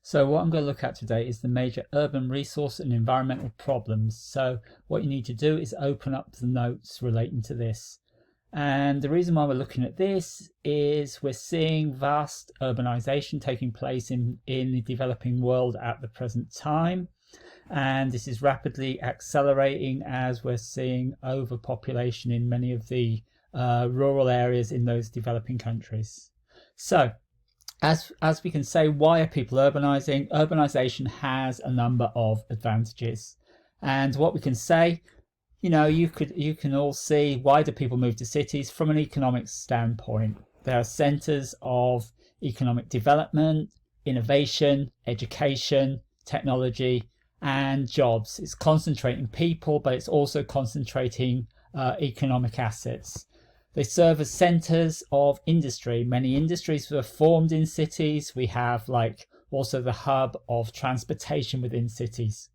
So what I'm going to look at today is the major urban resource and environmental problems. So what you need to do is open up the notes relating to this. And the reason why we're looking at this is we're seeing vast urbanization taking place in the developing world at the present time. And this is rapidly accelerating as we're seeing overpopulation in many of the rural areas in those developing countries. So as we can say, why are people urbanizing? Urbanization has a number of advantages. And what we can say, you can all see, why do people move to cities? From an economic standpoint, they are centers of economic development, innovation, education, technology, and jobs. It's concentrating people, but it's also concentrating economic assets. They serve as centers of industry. Many industries were formed in cities. We have also the hub of transportation within cities.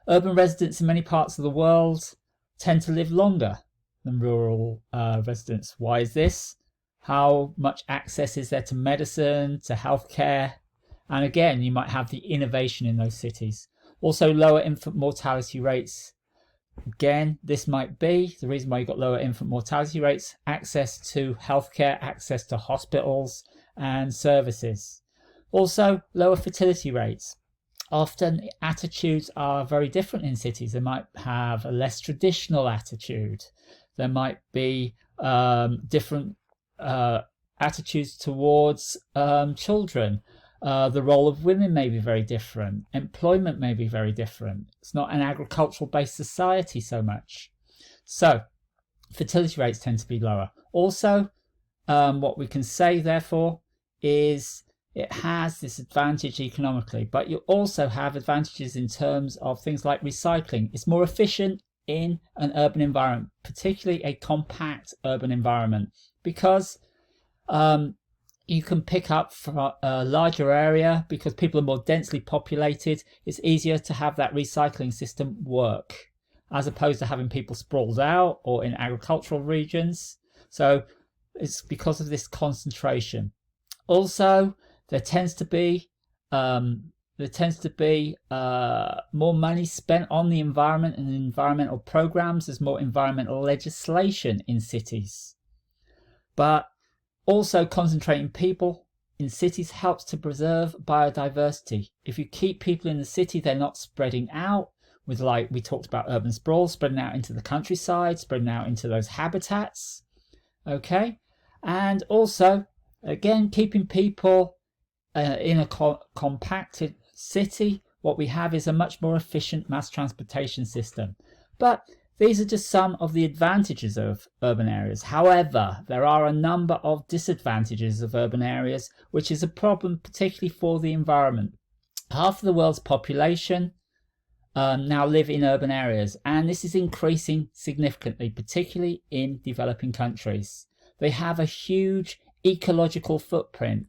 Urban residents in many parts of the world tend to live longer than rural residents. Why is this? How much access is there to medicine, to healthcare? And again, you might have the innovation in those cities. Also, lower infant mortality rates. Again, this might be the reason why you've got lower infant mortality rates: access to healthcare, access to hospitals and services. Also, lower fertility rates. Often attitudes are very different in cities. They might have a less traditional attitude. There might be different attitudes towards children. The role of women may be very different. Employment may be very different. It's not an agricultural based society so much. So fertility rates tend to be lower. Also, what we can say therefore is it has this advantage economically, but you also have advantages in terms of things like recycling. It's more efficient in an urban environment, particularly a compact urban environment, because you can pick up from a larger area because people are more densely populated. It's easier to have that recycling system work as opposed to having people sprawled out or in agricultural regions. So it's because of this concentration. Also, there tends to be more money spent on the environment and environmental programs. There's more environmental legislation in cities. But also, concentrating people in cities helps to preserve biodiversity. If you keep people in the city, they're not spreading out with, like we talked about, urban sprawl, spreading out into the countryside, spreading out into those habitats. Okay, and also, again, keeping people in a compacted city, what we have is a much more efficient mass transportation system. But these are just some of the advantages of urban areas. However, there are a number of disadvantages of urban areas, which is a problem particularly for the environment. Half of the world's population now live in urban areas, and this is increasing significantly, particularly in developing countries. They have a huge ecological footprint.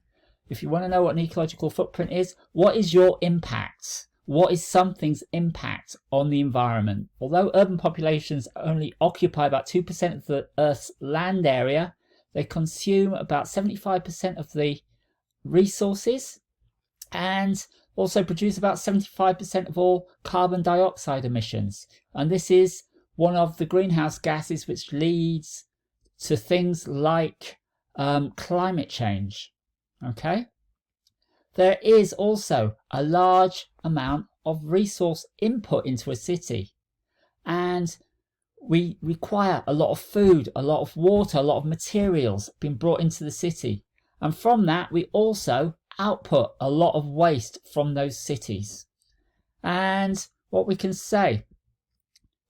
If you want to know what an ecological footprint is, what is your impact? What is something's impact on the environment? Although urban populations only occupy about 2% of the Earth's land area, they consume about 75% of the resources and also produce about 75% of all carbon dioxide emissions. And this is one of the greenhouse gases which leads to things like climate change. Okay? There is also a large amount of resource input into a city, and we require a lot of food, a lot of water, a lot of materials being brought into the city, and from that we also output a lot of waste from those cities. And what we can say,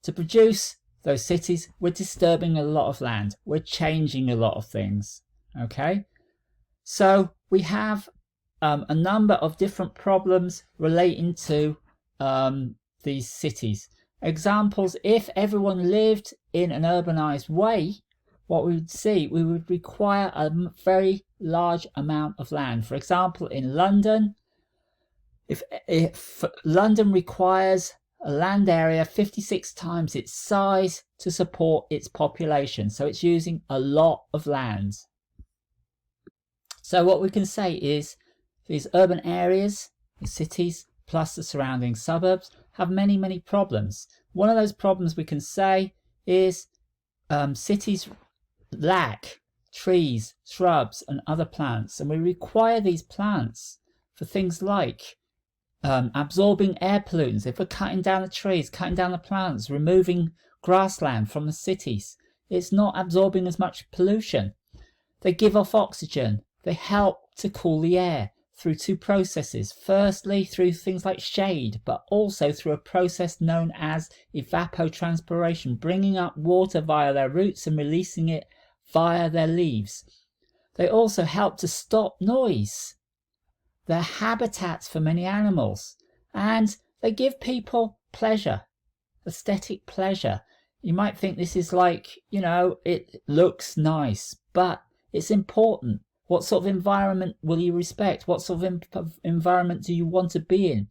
to produce those cities, we're disturbing a lot of land, we're changing a lot of things. Okay, so we have a number of different problems relating to these cities. Examples: if everyone lived in an urbanized way, what we would see, we would require a very large amount of land. For example, in London, if London requires a land area 56 times its size to support its population, so it's using a lot of land. So what we can say is, these urban areas, the cities, plus the surrounding suburbs, have many, many problems. One of those problems we can say is cities lack trees, shrubs, and other plants, and we require these plants for things like absorbing air pollutants. If we're cutting down the trees, cutting down the plants, removing grassland from the cities, it's not absorbing as much pollution. They give off oxygen. They help to cool the air through two processes. Firstly, through things like shade, but also through a process known as evapotranspiration, bringing up water via their roots and releasing it via their leaves. They also help to stop noise. They're habitats for many animals, and they give people pleasure, aesthetic pleasure. You might think this is like, it looks nice, but it's important. What sort of environment will you respect? What sort of environment do you want to be in?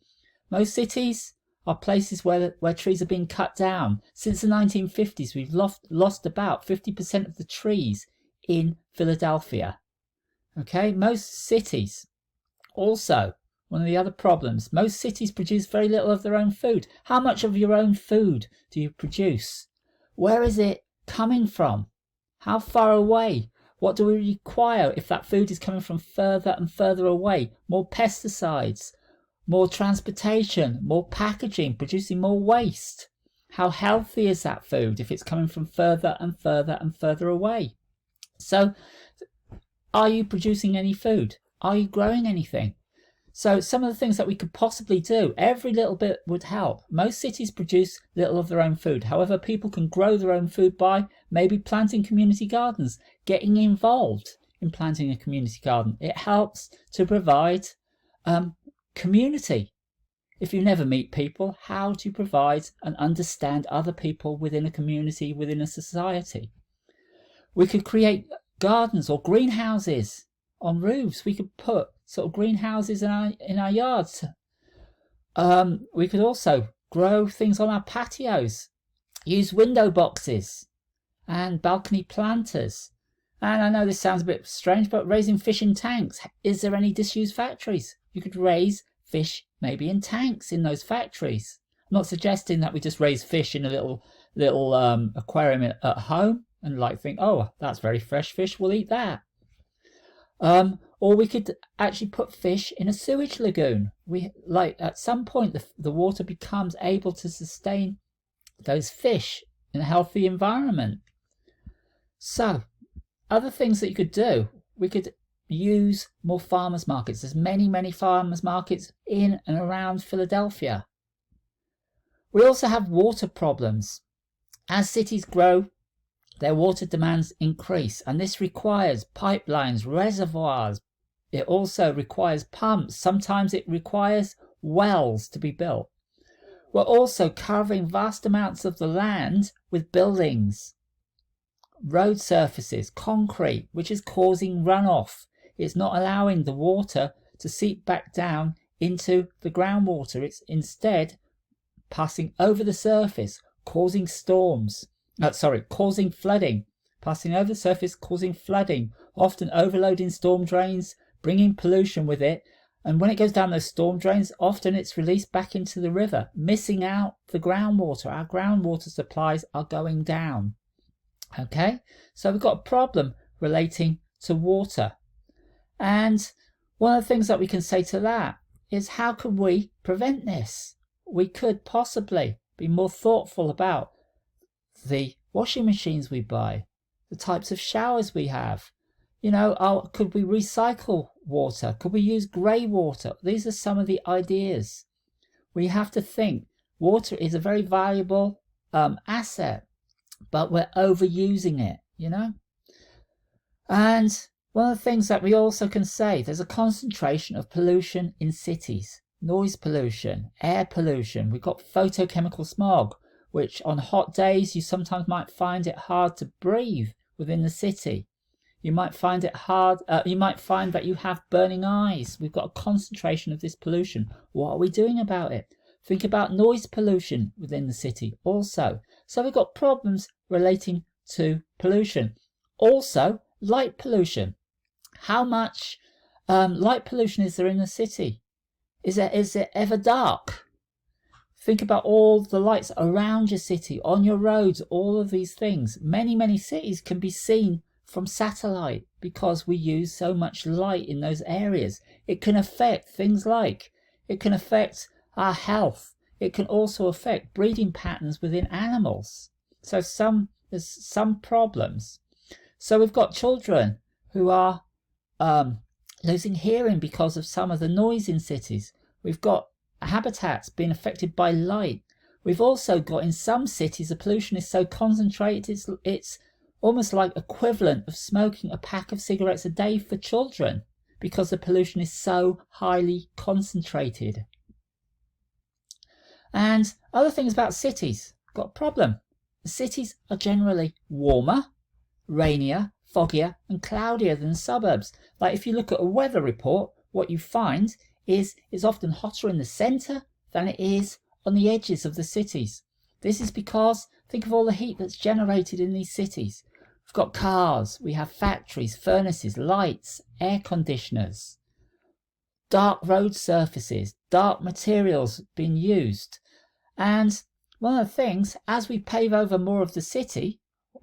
Most cities are places where trees are being cut down. Since the 1950s, we've lost about 50% of the trees in Philadelphia. Okay, most cities. Also, one of the other problems, most cities produce very little of their own food. How much of your own food do you produce? Where is it coming from? How far away? What do we require if that food is coming from further and further away? More pesticides, more transportation, more packaging, producing more waste. How healthy is that food if it's coming from further and further and further away? So, are you producing any food? Are you growing anything? So some of the things that we could possibly do, every little bit would help. Most cities produce little of their own food. However, people can grow their own food by maybe planting community gardens, getting involved in planting a community garden. It helps to provide community. If you never meet people, how do you provide and understand other people within a community, within a society? We could create gardens or greenhouses on roofs. We could put sort of greenhouses in our yards. We could also grow things on our patios, use window boxes and balcony planters. And I know this sounds a bit strange, but raising fish in tanks. Is there any disused factories? You could raise fish maybe in tanks in those factories. I'm not suggesting that we just raise fish in a little aquarium at home and think, oh, that's very fresh fish, we'll eat that. Or we could actually put fish in a sewage lagoon. At some point the water becomes able to sustain those fish in a healthy environment. So, other things that you could do, we could use more farmers markets. There's many farmers markets in and around Philadelphia. We also have water problems. As cities grow, their water demands increase, and this requires pipelines, reservoirs. It also requires pumps. Sometimes it requires wells to be built. We're also covering vast amounts of the land with buildings, road surfaces, concrete, which is causing runoff. It's not allowing the water to seep back down into the groundwater. It's instead passing over the surface, causing causing flooding. Passing over the surface, causing flooding, often overloading storm drains, bringing pollution with it. And when it goes down those storm drains, often it's released back into the river, missing out the groundwater. Our groundwater supplies are going down. Okay, so we've got a problem relating to water. And one of the things that we can say to that is, how can we prevent this? We could possibly be more thoughtful about the washing machines we buy, the types of showers we have. Could we recycle water? Could we use grey water? These are some of the ideas. We have to think. Water is a very valuable asset, but we're overusing it, And one of the things that we also can say, there's a concentration of pollution in cities. Noise pollution, air pollution. We've got photochemical smog, which on hot days you sometimes might find it hard to breathe within the city. You might find it hard. You might find that you have burning eyes. We've got a concentration of this pollution. What are we doing about it? Think about noise pollution within the city also. So we've got problems relating to pollution. Also, light pollution. How much light pollution is there in the city? Is it ever dark? Think about all the lights around your city, on your roads, all of these things. Many cities can be seen from satellite because we use so much light in those areas. It can affect things like, it can affect our health. It can also affect breeding patterns within animals. So there's some problems. So we've got children who are losing hearing because of some of the noise in cities. We've got habitats being affected by light. We've also got, in some cities, the pollution is so concentrated it's almost like equivalent of smoking a pack of cigarettes a day for children, because the pollution is so highly concentrated. And other things about cities, got a problem. The cities are generally warmer, rainier, foggier and cloudier than suburbs. Like if you look at a weather report, what you find is it's often hotter in the centre than it is on the edges of the cities. This is because, think of all the heat that's generated in these cities. We've got cars, we have factories, furnaces, lights, air conditioners, dark road surfaces, dark materials being used. And one of the things, as we pave over more of the city,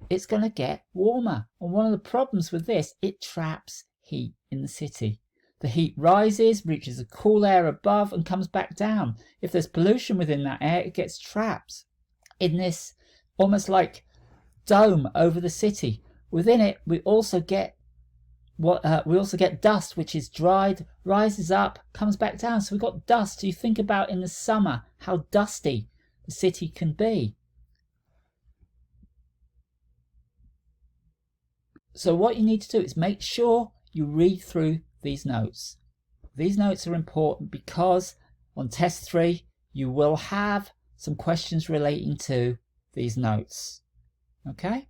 it's going to get warmer. And one of the problems with this, it traps heat in the city. The heat rises, reaches the cool air above and comes back down. If there's pollution within that air, it gets trapped in this almost like dome over the city. Within it, we also get dust, which is dried, rises up, comes back down. So we've got dust. So you think about in the summer how dusty the city can be. So what you need to do is make sure you read through these notes. These notes are important because on test 3 you will have some questions relating to these notes. Okay?